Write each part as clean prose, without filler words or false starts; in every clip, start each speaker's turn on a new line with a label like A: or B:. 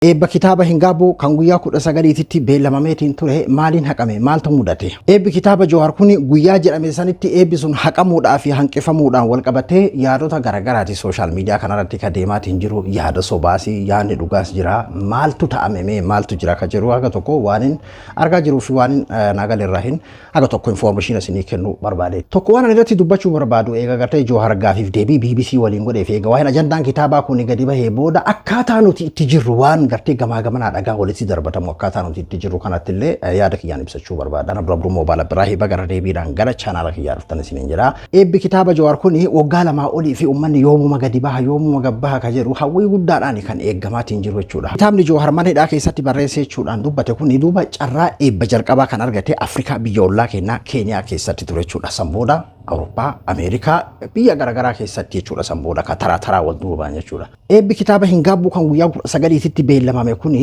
A: Eebba kitaaba hin gaabbu kan guyyaa 19tti beellamameetiin ture maaliin haqame maaltu mudate? Eebbi kitaaba Jawaar kun guyyaa jedhame sanitti eebbi sun haqamuudhaa fi hanqifamuudhaan wal qabatee yaadota garagaraati sooshaal miidiyaa kanarratti ka deemaatiin jiru yaada sobaasii yaadni dhugaas jira maaltu ta'ame maaltu jira ka jiru haga tokko waanin argaa jiruu fi waanin naagalerraa hin haga tokko information isinii kennu barbaade. Tokko waan irratti dubbachuu barbaadu eega gartee Jawaar gaafiif deebii BBC waliin godhee fi eega waan ajandaan kitaabaa kun gadi bahee booda akkaataa nuti itti jirru waan gartee gamaa gamanaa dhagaa walitti darbatamu akkaataa nuti itti jirru kanatti illee yaada kiyyaan ibsachuu barbaada. Abdul Abdul Moobaala Biraahi bagara deebiidhaan gara chaanaala kiyyaa dhuftan isiniin jira. Eebbi kitaaba Jawaar kun waggaa lamaa olii fi uummanni yoomuma gadi baha yoomuma gabbaha ka jedhu hawwii guddaadhaan kan eeggamaatiin jiru jechuudha. Kitaabni Jawaar mana hidhaa keessatti barreessee jechuudhaan dubbate kun duuba carraa eebba jalqabaa kan argate Afrikaa biyya ollaa keenyaa Keeniyaa keessatti ture jechuudha. Sanbooda Awurooppaa, Ameerikaa biyya garagaraa keessatti jechuudha. Sanbooda ka taraa wal duubaan jechuudha. Eebbi kitaaba hin gaabbu kan guyyaa 19tti beellamame kun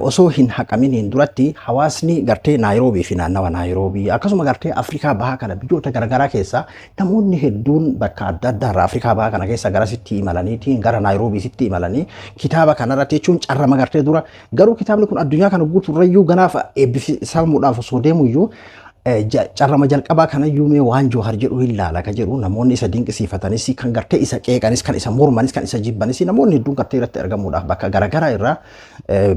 A: osoo hin haqaminiin duratti hawaasni gartee Naayiroobii fi naannawa Naayiroobii akkasuma gartee Afrikaa bahaa kana biyyoota garagaraa keessa namoonni hedduun bakka adda addaa Afrikaa bahaa kana keessa garasitti imalaniitiin gara Naayiroobiitti imalanii kitaaba kanarratti jechuun carrama gartee dura garuu kitaabni kun addunyaa kana guutuurrayyuu ganaaf eebbifamuudhaaf osoo deemuyyuu carrama jalqabaa kana yuumee waan Jawaar jedhu hin laala ka jedhu namoonni isa dinqisiifatanis kan gartee isa qeeqanis kan isa mormanis kan isa jibbanis namoonni hedduun gartee irratti argamuudhaaf bakka garagaraa irraa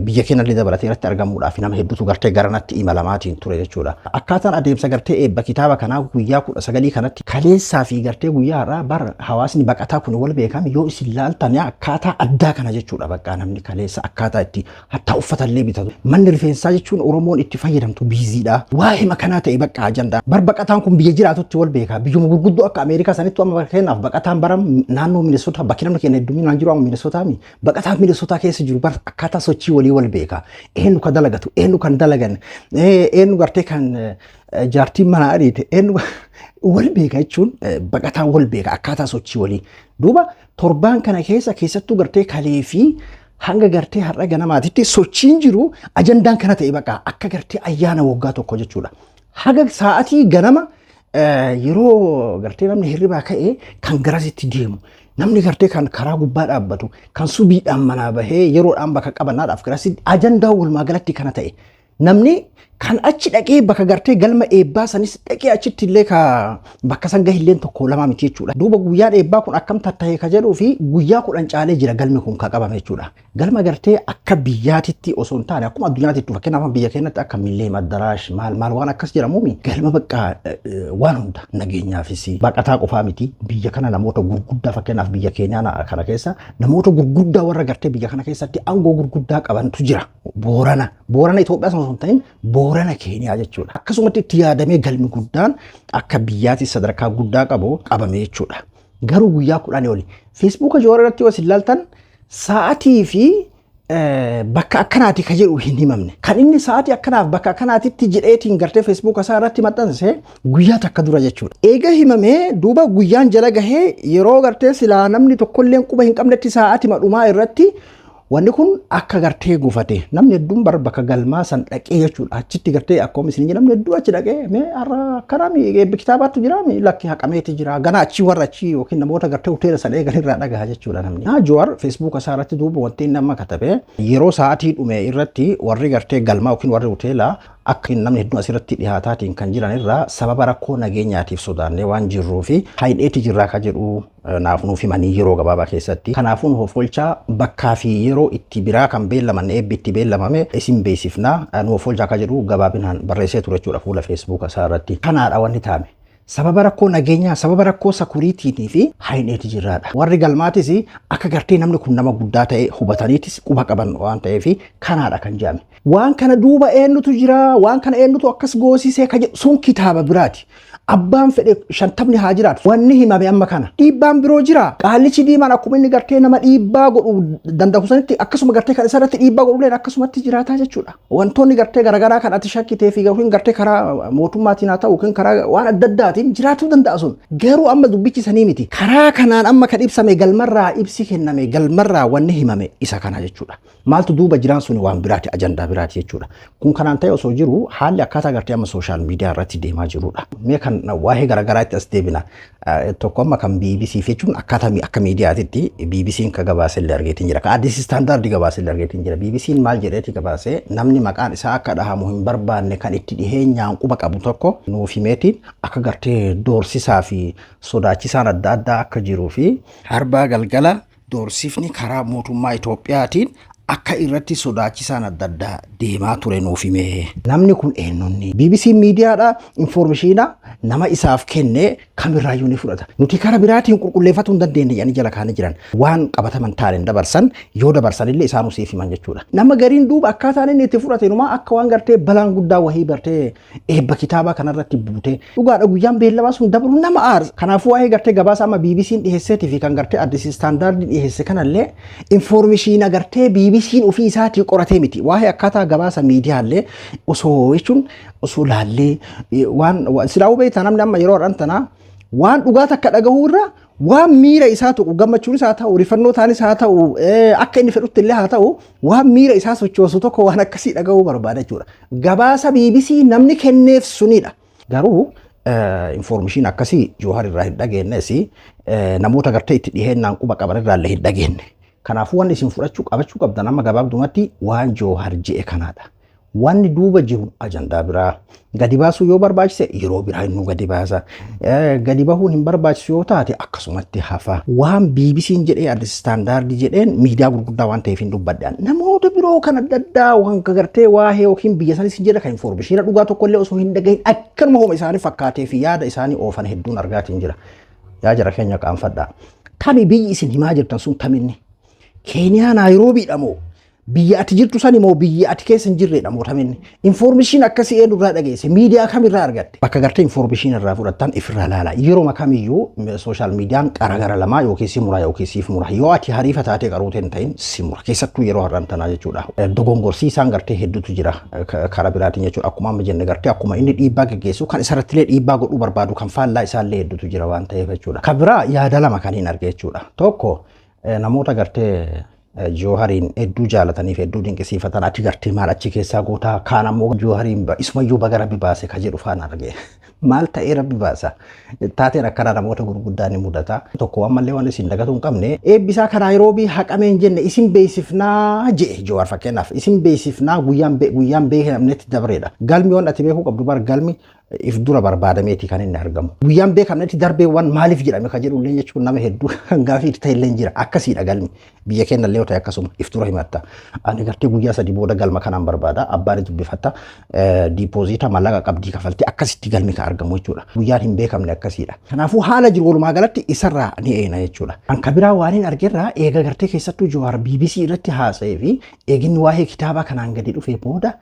A: biyya keenya illee dabalatee irratti argamuudhaaf nama hedduutu gartee garanatti imalamaatiin ture jechuudha. Akkaataan adeemsa gartee eebba kitaaba kanaa guyyaa 19 kanatti kaleessaa fi gartee guyyaa irraa bar hawaasni baqataa kun wal beekame yoo isin laaltan akkaataa addaa kana jechuudha. Bakka namni kaleessa akkaataa itti hatta uffatallee bitatu manni rifeensaa jechuun Oromoon itti fayyadamtu biiziidha. Waa'ee makanaa ta'e bakka ajanda baqataan kun biyya jiraatutti wal beeka biyyuma gurguddoo akka Ameerikaa sanitti amma keenyaaf baqataan baram naannoo Minnesota bakki namni keenya hedduminaan jiru amma Minnesota mi baqataan Minnesota keessa jiru bar akkaataa sochii walii wal beeka eenyu kan dalagatu eenyu kan dalagan eenyu gartee kan jaartiin mana ariite eenyu wal beeka jechuun baqataan wal beeka akkaataa sochii walii duuba torbaan kana keessattuu gartee kalee fi hanga gartee har'a ganamaatitti sochiin jiru ajandaan kana ta'e bakka akka gartee ayyaana waggaa tokko jechuudha. Haga sa'aatii ganama yeroo gartee namni hirribaa ka'ee kan garasitti deemu namni gartee kan karaa gubbaa dhaabbatu kan subiidhaan manaa bahee yeroodhaan bakka qabannaadhaaf garasitti ajandaa walumaa galatti kana ta'e namni kan achi dhaqee bakka gartee galma eebbaa sanis dhaqee achitti illee ka bakka san gahilleen tokko lama miti jechuudha. Duuba guyyaan eebbaa kun akkam tatta'e ka jedhuu fi guyyaa 10 caalee jira galmi kun ka qabame jechuudha. Galma gartee akka biyyaatitti osoo hin taane akkuma addunyaatitti fakkeenyaaf biyya keenyatti akka millee madaraash maal waan akkas jedhamuumi galma bakka waan hunda nageenyaafis baqataa qofaa miti biyya kana namoota gurguddaa fakkeenyaaf biyya keenyaa kana keessa namoota gurguddaa warra gartee biyya kana keessatti aangoo gurguddaa qabantu jira. Boorana Itoophiyaa osoo hin ta'in Boorana Keeniyaa jechuudha. Akkasumatti itti yaadamee galmi guddaan akka biyyaatti sadarkaa guddaa qabu qabame jechuudha. Garuu guyyaa 10 oli Facebook Jawaar irratti yoo ilaaltan sa'aatii fi bakka akkanaati ka jedhu hin himamne. Kan inni sa'aatii akkanaaf bakka akkanaatitti jedheetiin gartee Facebook isaa irratti maxxanse guyyaa takka dura jechuudha. Eega himamee duuba guyyaan jala gahee yeroo gartee silaa namni tokkolleen quba hin qabnetti sa'aatii madhumaa irratti wanni kun akka gartee gufate namni hedduun bar bakka galmaa san dhaqee jechuudha. Achitti gartee akkuma isin namni hedduu achi dhaqee mee har'a akkanaami eebbi kitaabaatu jira mi lakki haqameeti jira gana achi warra achi yookiin namoota gartee hoteela san eegan irraa dhagaha jechuudha namni. Jawaar Facebook isaa irratti duuba wanti inni amma katabe yeroo sa'aatii dhume irratti warri gartee galmaa yookiin warri hoteelaa akka namni hedduun asirratti dhihaataatiin kan jiran irraa sababa rakkoo nageenyaatiif sodaannee waan jirruu fi haidheeti jirraa ka jedhu naaf nuuf himanii yeroo gabaabaa keessatti. Kanaafuu nuuf oolchaa bakkaa fi yeroo itti biraa kan beellaman eebbi itti beellamame isin beeksifnaa nuuf oolchaa ka jedhu gabaabinaan barreessee ture jechuudha fuula Facebook isaa irratti. Kanaadha wanni taame. Sababa rakkoo nageenyaa sababa rakkoo sakuriitiitii fi haidheeti jirraadha. Warri galmaatis akka gartee namni kun nama guddaa ta'e hubataniitis quba qaban waan ta'eef kanaadha kan jedhame. Waan kana duuba eenyutu jira waan kana eenyutu akkas goosisee ka jedhu sun kitaaba biraati. Abbaan fedhe 50 haa jiraatu wanni himame amma kana dhiibbaan biroo jira qaalichi diimaan akkuma inni gartee nama dhiibbaa godhu danda'u sanitti akkasuma gartee kan isarratti dhiibbaa godhu leen akkasumatti jiraataa jechuudha. Wantoonni gartee garagaraa kan ati shakkitee fi yookiin gartee karaa mootummaatiin haa ta'u yookiin karaa waan adda addaatiin jiraatuu danda'a sun garuu amma dubbichi sanii miti karaa kanaan amma kan ibsame galmarraa ibsi kenname galmarraa wanni himame isa kana jechuudha. maaltu duuba jiraan sun waan biraati ajandaa biraati jechuudha. Kun kanaan ta'e osoo jiru haalli akkaataa gartee amma sooshaal miidiyaa irratti deemaa jirudha. Mee kan waa'ee garaagaraatti as deebina. Tokko amma kan BBC jechuun akkaataa akka miidiyaatitti BBC'n ka gabaasee argeetiin jira. Ka Addis Standard gabaasee argeetiin jira. BBC'n maal jedheeti gabaasee namni maqaan isaa akka dhahamu hin barbaanne kan itti dhiheenyaan quba qabu tokko nuuf himeetiin akka gartee doorsisaa fi sodaachisaan adda addaa akka jiruu fi harbaa galgala doorsifni karaa mootummaa Itoophiyaatiin akka irratti sodaachisaan adda addaa deemaa ture nuuf hime. Namni kun eenyonni? BBC miidiyaadha informationa nama isaaf kenne kamirraayyuu ni fudhata. Nuti karaa biraatiin qulqulleeffachuu hin dandeenye jedhanii jala kaanii jiran. Waan qabataman taaneen dabarsan yoo dabarsan illee isaanuu siif himan jechuudha. Nama gariin duuba akkaataan inni itti fudhate numa akka waan gartee balaan guddaa wahii bartee eebba kitaabaa kanarratti buute. Dhugaadha guyyaan beellamaa sun dabalu nama aarsa. Kanaafuu waa'ee gartee gabaasa amma BBC'n dhiheesseetii fi kan gartee Addis Standard dhiheesse kanallee informationa gartee BBC'n ofii isaatii qoratee miti. Waa'ee akkaataa gabaasa miidiyaallee osoo jechuun osoo laallee waan silaa beektaa namni amma yeroo dhantanaa waan dhugaata akka dhagahuu irra waan miira isaa tuqu gammachuunis haa ta'u rifannoo taanis haa ta'u akka inni fedhutti illee haa ta'u waan miira isaa sochoosu tokko waan akkasii dhagahuu barbaada jechuudha. Gabaasa BBC namni kenneef sunidha. Garuu information akkasii Jawahar irraa hin dhageennes namoota gartee itti dhiheennaan quba qaban irraa illee hin dhageenne. Kanaafuu waan isin fudhachuu qabachuu qabdan amma gabaabdumatti waan Jawahar je'e kanaadha. Wanni duuba jiru ajandaa biraa gadi baasuu yoo barbaachise yeroo biraa inni gadi baasa. Gadi bahuun hin barbaachisu yoo taate akkasumatti hafa. Waan BBC'n jedhee Addis Standard jedheen miidiyaa gurguddaa waan ta'eef hin dubbadhaan. Namoota biroo kan adda addaa waan gartee waa'ee yookiin biyya sanis jedha kan information dhugaa tokko illee osoo hin dhagahin akkanuma homa isaanii fakkaatee fi yaada isaanii oofan hedduun argaatiin jira. Yaa jara keenya qaanfadhaa. Tami biyyi isin himaa jirtan sun taminni. Keeniyaa Naayiroobiidha moo biyya ati jirtu sani moo biyya ati keessa hin jirredha moo taminni information akkasii eenyurraa dhageesse miidiyaa kamirraa argatte bakka gartee information irraa fudhattan ifirraa laala yeroo makamiyyuu social meediyaan qaragara lamaa yookiin simura yookiin siif mura yoo ati hariifa taatee qaruuteen ta'in simura keessattuu yeroo har'antanaa jechuudha. Dogongorsiisaan gartee hedduutu jira karaa biraatiin jechuudha akkuma amma jenne gartee akkuma inni dhiibbaa geggeessu kan isarrattillee dhiibbaa godhuu barbaadu kan faallaa isaallee hedduutu jira waan ta'eef jechuudha. Kan biraa yaada lama kan hin arge jechuudha. Tokko namoota gartee Jawahariin hedduu jaalatanii fi hedduu dinqisiifatan achi gartee maal achi keessaa gootaa kaan ammoo Jawahariin isumayyuu baga rabbi baase ka jedhu faana arge. Maal ta'ee rabbi baasa? Taateen akkanaa namoota gurguddaan ni mudata. Tokko ammallee waan isin dagatu hin qabne eebbisaa kan Naayiroobii haqameen jenne isin beeksifnaa jedhe Jawahar fakkeenyaaf isin beeksifnaa guyyaan beekamnetti dabreedha. Galmi waan ati beekuu qabdu bar galmi if dura barbaadameeti kan inni argamu. Guyyaan beekamnetti darbeewwan maaliif jedhame ka jedhu illee jechuun nama hedduu gaafii itti ta'e illee jira. Akkasiidha galmi. Biyya keenya illee yoo ta'e akkasuma if dura himatta. Ani gartee guyyaa sadii booda galma kanaan barbaada. Abbaan dubbifatta diipooziita mallaqa qabdii kafaltee akkasitti galmi ka argamu jechuudha. Guyyaan hin beekamne akkasiidha. Kanaafuu haala jiru walumaa galatti isarraa ni eena jechuudha. Kan biraa waan hin argerraa eega gartee keessattuu Jawahar BBC irratti haasa'ee fi eeginni waa'ee kitaaba kanaan gadi dhufee booda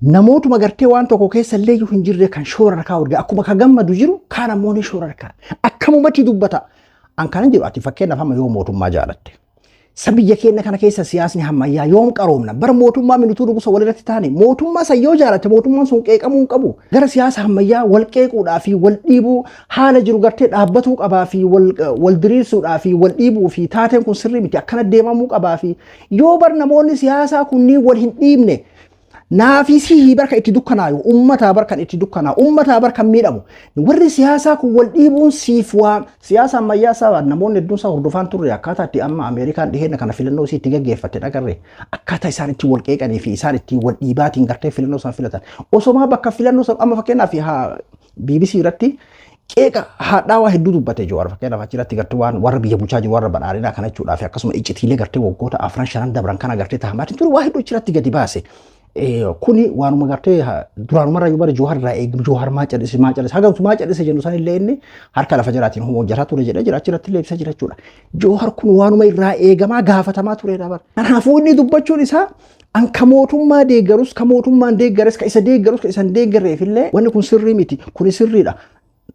A: namootuma gartee waan tokko keessa illee hin jirre kan shoora kaa urge akkuma ka gammadu jiru kaan ammoo ni shoora kaa akkamumatti dubbata. An kana jiru ati fakkeenyaaf amma yoo mootummaa jaalatte. Sabiyya keenya kana keessa siyaasni hammayyaa yoom qaroomna bar mootummaa minutuu dhugusa walirratti taane mootummaa san yoo jaalatte mootummaan sun qeeqamuu hin qabu. Gara siyaasa hammayyaa wal qeequudhaa fi wal dhiibuu haala jiru gartee dhaabbatuu qabaa fi wal diriirsuudhaa fi wal dhiibuu fi taateen kun sirrii miti akkana deemamuu qabaa fi yoo bar namoonni siyaasaa kunniin wal hin dhiibne naafisi barka itti dukkanaayu ummata barkan itti dukkanaa ummata barkan miidhamu warri siyaasaa kun wal dhiibuun siif waan siyaasa ammayyaa sabaa namoonni hedduun isaa hordofaan turre akkaataa itti amma Ameerikaan dhiheenya kana filannoo isii itti gaggeeffatte dhagarre akkaataa isaan itti wal qeeqanii fi isaan itti wal dhiibaatiin gartee filannoo isaan filatan osomaa bakka filannoo amma fakkeenyaaf BBC irratti qeeqa haadhaa hedduu dubbate Jawahar fakkeenyaaf achirratti gartee waan warra biyya bulchaa jiru warra badhaadhinaa kana jechuudhaaf akkasuma iccitiilee gartee waggoota 4-5 dabran kana gartee tahamaatiin ture waa hedduu achirratti gadi baase. Kuni waanuma gartee duraanuma raayuu bara Jawahar irraa eegnu Jawahar maa calise hagamtu maa calise jennu san illee inni harka lafa jiraatiin homoo jaraa ture jedhee jira achirratti illee ibsa jira jechuudha. Jawahar kun waanuma irraa eegamaa gaafatamaa turedha bara. Kanaafuu inni dubbachuun isaa an ka mootummaa deeggarus ka mootummaan deeggares ka isa deeggarus ka isa hin deeggarreef illee wanni kun sirrii miti kuni sirriidha.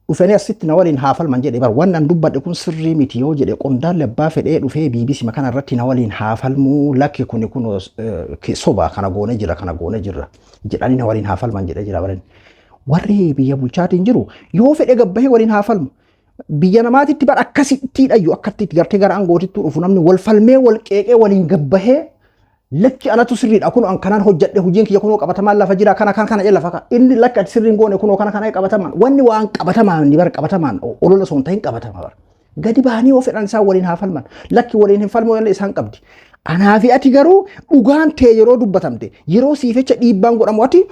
A: Dhufanii asitti na waliin haafalman jedhe bar waan an dubbadhe kun sirrii miti yoo jedhe qondaalli abbaa fedhee dhufee BBC kana irratti na waliin haafalmuu lakki kuni kun soba kana goone jira jedhanii na waliin haafalman jedhe jira baran warri biyya bulchaatiin jiru yoo fedhe gabbahee waliin haafalmu biyya namaatitti bar akkasitti dhayyu akkatti gartee gara angootitti dhufu namni wal falmee wal qeeqee waliin gabbahee lakki anatu sirriidha kun an kanaan hojjedhe hojiin kiyya kunoo qabatamaan lafa jira kana lafa inni lakki ati sirriin goone kunoo kana qabatamaan wanni waan qabatamaan ni bar qabatamaan olola soon ta'in qabatama bar gadi bahanii of fedhan isaan waliin haa falman lakki waliin hin falmoo yalla isaan qabdi anaa fi ati garuu dhugaan ta'e yeroo dubbatamte yeroo siifecha dhiibbaan godhamu ati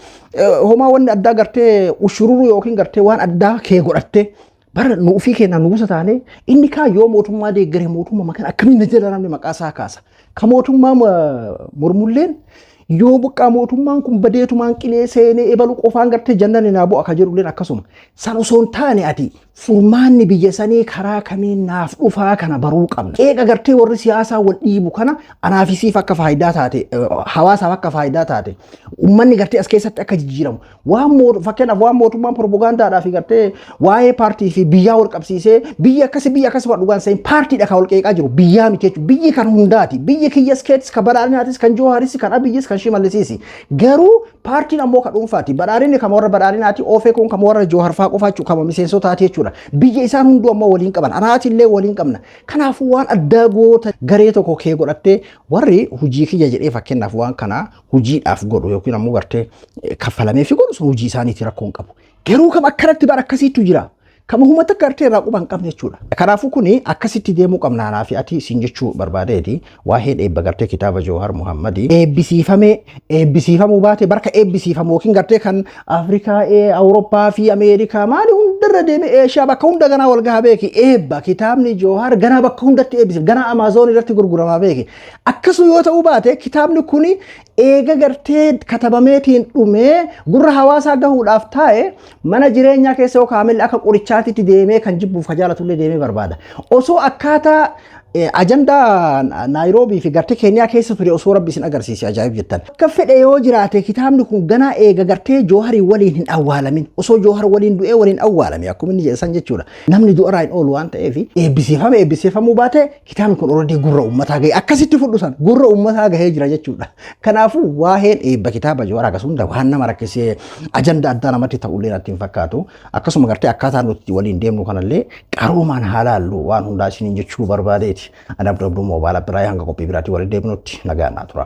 A: homaa wanni addaa gartee ushururu yookiin gartee waan addaa kee godhatte bara nuufii kenna nuusa taane inni kaayyoo mootummaa deeggaree mootummaa makan akkamiin jala namni maqaa isaa kaasa ka mootummaa mormulleen yoo buqqaa mootummaan kun badeetumaan qilee seenee ebalu qofaan gartee jannani naa bu'a ka jedhulleen akkasuma san osoo hin taane ati furmaanni biyya sanii karaa kamiin naaf dhufaa kana baruu qabna eega gartee warri siyaasaa wal dhiibu kana anaafisiif akka faayidaa taate hawaasaaf akka faayidaa taate ummanni gartee as keessatti akka jijjiiramu fakkeenyaaf waan mootummaan propagaandaadhaaf gartee waa'ee paartii fi biyyaa wal qabsiisee biyya akkasi dhugaan sa'in paartiidha ka wal qeeqaa jiru biyyaa miti jechuudha biyyi kan hundaati biyyi kiyyas keetis ka badhaadhinaatis kan joohaaris kan abiyyis kan shimallisiisi garuu paartiin ammoo ka dhuunfaati badhaadhinni kama warra badhaadhinaati oofee kun kama warra jooharfaa qofaa jechuudha kama miseensotaati jechuudha biyya isaan hunduu ammoo waliin qaban anaatillee waliin qabna kanaafuu waan addaa goota garee tokko kee godhattee warri hujii kiyya jedhee fakkeenyaaf waan kana hujiidhaaf godhu yookiin ammoo gartee kaffalamee fi godhu sun hujii isaaniiti rakkoo hin qabu garuu kam akkanatti bara akkasiitu jira kama humata gartee irraa quban qabne jechuudha kanaafuu kuni akkasitti deemuu qabna anaa fi ati siin jechuu barbaadeeti waa'ee eebba gartee kitaaba Jawahar Muhammadi eebbisiifamuu baate barka eebbisiifamu yookiin gartee kan Afrikaa Awurooppaa fi Ameerikaa maali hundarra deeme Eeshiyaa bakka hunda ganaa wal gahaa beeki eebba kitaabni Jawahar ganaa bakka hundatti eebbisiif ganaa Amaazon irratti gurguramaa beeki akkasuma yoo ta'uu baate kitaabni kuni eega gartee katabameetiin dhumee gurra hawaasaa gahuudhaaf taa'e mana jireenyaa keessa yoo kaamilli akka qorichaatitti deemee kan jibbuuf ka jaalatullee deemee barbaada osoo akkaataa ajandaa Naayiroobii fi gartee Keeniyaa keessa ture osoo rabbi isin agarsiise ajaa'ib jettan akka fedhe yoo jiraate kitaabni kun ganaa eega gartee Jawahar waliin hin awwaalamin osoo Jawahar waliin du'ee waliin awwaalame akkuma inni jedhan jechuudha namni du'arraa hin oolu waan ta'eef eebbisiifamuu baate kitaabni kun already gurra ummataa gahee akkasitti fudhusan gurra ummataa gahee jira jechuudha kanaafuu waa'een eebba kitaaba Jawahar akkasuma waan nama rakkisee ajandaa addaa namatti ta'ullee natti hin fakkaatu akkasuma gartee akkaataa nuti waliin deemnu kanallee qaroomaan haalaallu waan hundaa isiniin jechuu barbaadeeti Ada Abdul Mobile Birai hanga kopi berarti wali debunuti naga natura.